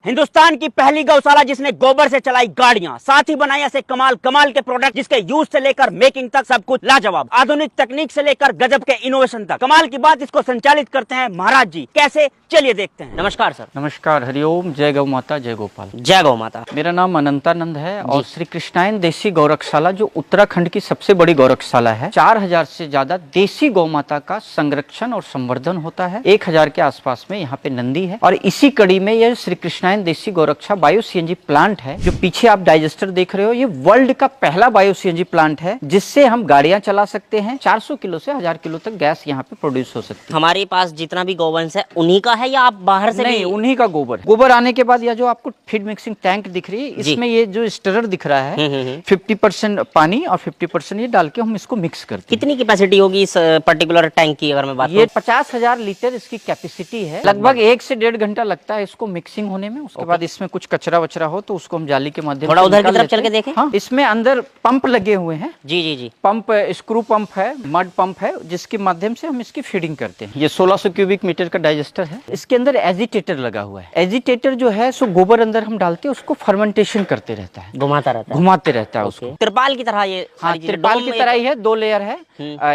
हिंदुस्तान की पहली गौशाला जिसने गोबर से चलाई गाड़ियां, साथ ही बनाई ऐसे कमाल कमाल के प्रोडक्ट जिसके यूज से लेकर मेकिंग तक सब कुछ लाजवाब। आधुनिक तकनीक से लेकर गजब के इनोवेशन तक। कमाल की बात, इसको संचालित करते हैं महाराज जी। कैसे, चलिए देखते हैं। नमस्कार सर। नमस्कार, हरिओम, जय गौ माता, जय गोपाल। जय गौ माता। मेरा नाम अनंतानंद है और श्री कृष्णायन देसी गौरक्षशाला जो उत्तराखंड की सबसे बड़ी गौरक्षशाला है, 4000 से ज्यादा देसी गौ माता का संरक्षण और संवर्धन होता है। 1000 के आसपास में यहाँ पे नंदी है और इसी कड़ी में यह श्री कृष्णायन देसी गौरक्षा बायो सीएनजी प्लांट है। जो पीछे आप डाइजेस्टर देख रहे हो, ये वर्ल्ड का पहला बायो सीएनजी प्लांट है जिससे हम गाड़ियां चला सकते हैं। 400 किलो से 1000 किलो तक गैस यहाँ पे प्रोड्यूस हो सकती है। हमारे पास जितना भी गौवंश है उन्हीं का है या आप बाहर से? नहीं, उन्हीं का गोबर आने के बाद, या जो आपको फीड मिक्सिंग टैंक दिख रही है, इसमें ये जो स्टरर दिख रहा है 50% पानी और 50% ये डाल के हम इसको मिक्स करते हैं। कितनी कैपेसिटी होगी इस पर्टिकुलर टैंक की अगर मैं बात करूं? ये 50,000 लीटर इसकी कैपेसिटी है। लगभग 1 से 1.5 घंटा लगता है इसको मिक्सिंग होने में। उसके बाद इसमें कुछ कचरा वचरा हो तो उसको हम जाली के माध्यम से थोड़ा उधर की तरफ चल के देखें। हाँ, इसमें अंदर पंप लगे हुए हैं। जी जी जी। पंप स्क्रू पंप है, मड पंप है, जिसके माध्यम से हम इसकी फीडिंग करते हैं। ये 1600 क्यूबिक मीटर का डाइजेस्टर है। इसके अंदर एजिटेटर लगा हुआ है। एजिटेटर जो है सो गोबर अंदर हम डालते हैं, उसको फर्मेंटेशन करते रहता है, घुमाते रहता है उसको। तिरपाल की तरह ये? हाँ, तिरपाल की तरह ही है। 2 लेयर है,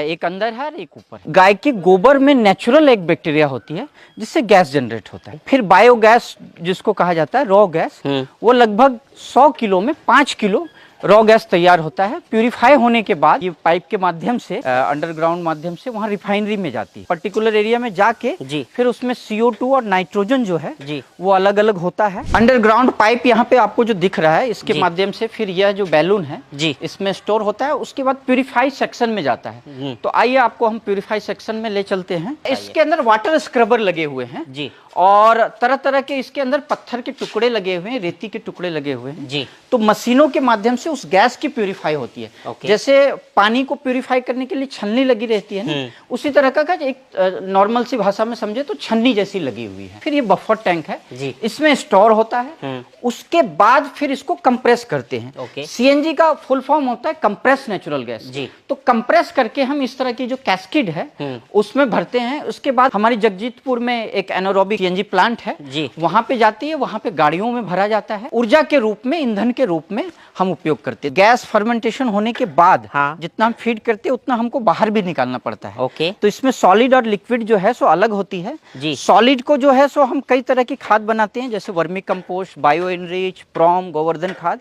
एक अंदर है और एक ऊपर। गाय के गोबर में नेचुरल एक बैक्टीरिया होती है जिससे गैस जनरेट होता है। फिर बायोगैस जिसको कहा जाता है, रॉ गैस, वो लगभग 100 किलो में 5 किलो रॉ गैस तैयार होता है। प्यूरिफाई होने के बाद ये पाइप के माध्यम से, अंडरग्राउंड माध्यम से वहाँ रिफाइनरी में जाती है। पर्टिकुलर एरिया में जाके फिर उसमें CO2 और नाइट्रोजन जो है वो अलग अलग होता है। अंडरग्राउंड पाइप यहाँ पे आपको जो दिख रहा है, इसके माध्यम से फिर यह जो बैलून है इसमें स्टोर होता है। उसके बाद प्यूरिफाई सेक्शन में जाता है। तो आइए आपको हम प्यूरिफाई सेक्शन में ले चलते हैं। इसके अंदर वाटर स्क्रबर लगे हुए हैं और तरह तरह के इसके अंदर पत्थर के टुकड़े लगे हुए हैं, रेती के टुकड़े लगे हुए हैं। तो मशीनों के माध्यम से उस गैस की प्यूरिफाई होती है। जैसे पानी को प्यूरिफाई करने के लिए छन्नी लगी रहती है ना, उसी तरह का एक नॉर्मल सी भाषा में समझे तो छन्नी जैसी लगी हुई है। फिर ये बफर टैंक है, इसमें स्टोर होता है। उसके बाद फिर इसको कंप्रेस करते हैं। सीएनजी का फुल फॉर्म होता है कंप्रेस नेचुरल गैस। तो कंप्रेस करके हम इस तरह की जो कैस्केड है उसमें भरते हैं। उसके बाद हमारी जगजीतपुर में एक एनारोबिक सीएनजी प्लांट है, वहां पे जाती है, वहां पे गाड़ियों में भरा जाता है। ऊर्जा के रूप में, ईंधन के रूप में हम उपयोग करते हैं। गैस फर्मेंटेशन होने के बाद जितना हम फीड करते हैं उतना हमको बाहर भी निकालना पड़ता है। तो इसमें सॉलिड और लिक्विड जो है सो अलग होती है। सॉलिड को जो है सो हम कई तरह की खाद बनाते हैं, जैसे vermicompost, bio enrich, PROM, Govardhan खाद।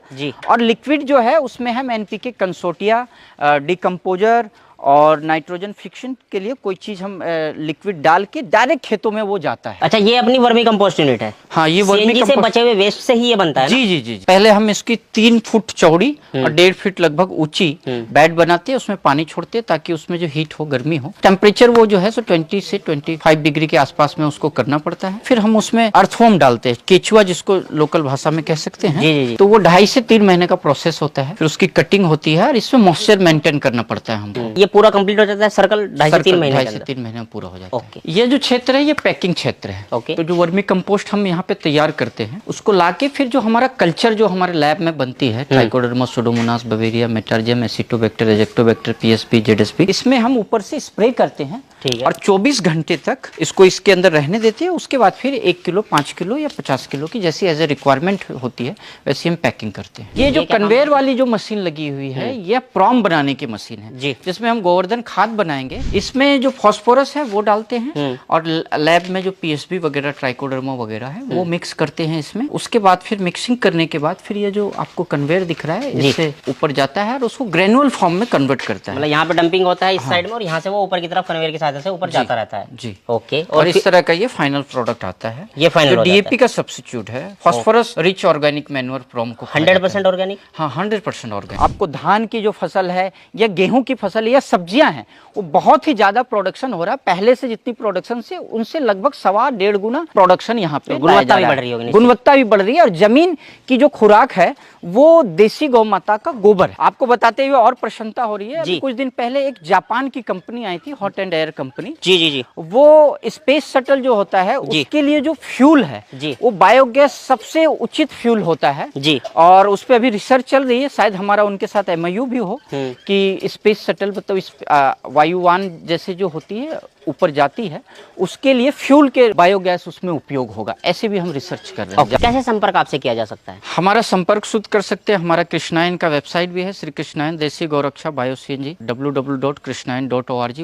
और लिक्विड जो है उसमें हम एनपीके, कंसोटिया, डिकम्पोजर और नाइट्रोजन फिक्शन के लिए कोई चीज हम लिक्विड डाल के डायरेक्ट खेतों में वो जाता है। अच्छा, ये अपनी वर्मी कंपोस्ट यूनिट है? हाँ, ये वर्मी कंपोस्ट से बचे हुए वेस्ट से ही ये बनता है। जी। पहले हम इसकी 3 फुट चौड़ी और 1.5 फीट लगभग ऊंची बेड बनाते हैं, उसमें पानी छोड़ते हैं ताकि उसमें जो हीट हो, गर्मी हो। टेम्परेचर वो जो है सो 20 से 25 डिग्री के आसपास में उसको करना पड़ता है। फिर हम उसमें अर्थवॉर्म डालते हैं, केचुआ जिसको लोकल भाषा में कह सकते हैं। तो वो 2.5 से 3 महीने का प्रोसेस होता है। फिर उसकी कटिंग होती है और इसमें मॉइस्चर मेंटेन करना पड़ता है हमको। पूरा कंप्लीट हो जाता है सर्कल 2.5 से 3 महीने में पूरा हो जाता है। ये जो क्षेत्र है ये पैकिंग क्षेत्र है। तो जो वर्मी कंपोस्ट हम यहाँ पे तैयार करते हैं उसको लाके फिर जो हमारा कल्चर जो हमारे लैब में बनती है, trichoderma, pseudomonas, beauveria, metarhizium, acetobacter, azotobacter, PSP, ZSP, इसमें हम ऊपर से स्प्रे करते हैं और 24 घंटे तक इसको इसके अंदर रहने देते हैं। उसके बाद फिर 1 किलो, 5 किलो या 50 किलो की जैसी एज ए रिक्वायरमेंट होती है वैसी हम पैकिंग करते हैं। ये जो कन्वेयर वाली जो मशीन लगी हुई है ये प्रॉम बनाने की मशीन है, जिसमें हम गोवर्धन खाद बनाएंगे। इसमें जो फास्फोरस है वो डालते हैं और लैब में जो पीएसबी वगैरह, ट्राइकोडर्मा वगैरह है वो मिक्स करते हैं इसमें। उसके बाद फिर मिक्सिंग करने के बाद फिर ये जो आपको कन्वेयर दिख रहा है इससे ऊपर जाता है और उसको ग्रेनुअल फॉर्म में कन्वर्ट करता है। मतलब यहाँ पे डंपिंग होता है इस साइड में और यहाँ से वो ऊपर की तरफ कन्वेयर की सहायता से ऊपर जाता रहता है। जी, ओके। और इस तरह का ये फाइनल प्रोडक्ट आता है। ये फाइनल डीएपी का सब्स्टिट्यूट है, phosphorus rich organic manure PROM को 100% ऑर्गेनिक। हाँ, 100% ऑर्गेनिक। आपको धान की जो फसल है या गेहूं की फसल या सब्जियां हैं वो बहुत ही ज्यादा प्रोडक्शन हो रहा है। पहले से जितनी प्रोडक्शन से उनसे लगभग 1.5 गुना प्रोडक्शन यहाँ पे गुणवत्ता भी बढ़ रही होगी। गुणवत्ता भी बढ़ रही है और जमीन की जो खुराक है वो देसी गौ माता का गोबर। आपको बताते हुए और प्रसन्नता हो रही है। कुछ दिन पहले एक जापान की कंपनी आई थी, हॉट एंड एयर कंपनी। जी। वो स्पेस शटल जो होता है उसके लिए जो फ्यूल है वो बायोगैस सबसे उचित फ्यूल होता है और उस पर अभी रिसर्च चल रही है। शायद हमारा उनके साथ MOU भी हो कि स्पेस शटल मतलब वायुयान जैसे जो होती है ऊपर जाती है उसके लिए फ्यूल के बायोगैस उसमें उपयोग होगा, ऐसे भी हम रिसर्च कर रहे हैं। कैसे संपर्क आपसे किया जा सकता है? हमारा संपर्क शुद्ध कर सकते हैं, हमारा कृष्णायन का वेबसाइट भी है, श्री कृष्णायन देसी गौरक्षा बायो CNG, www.krishnaayan.org।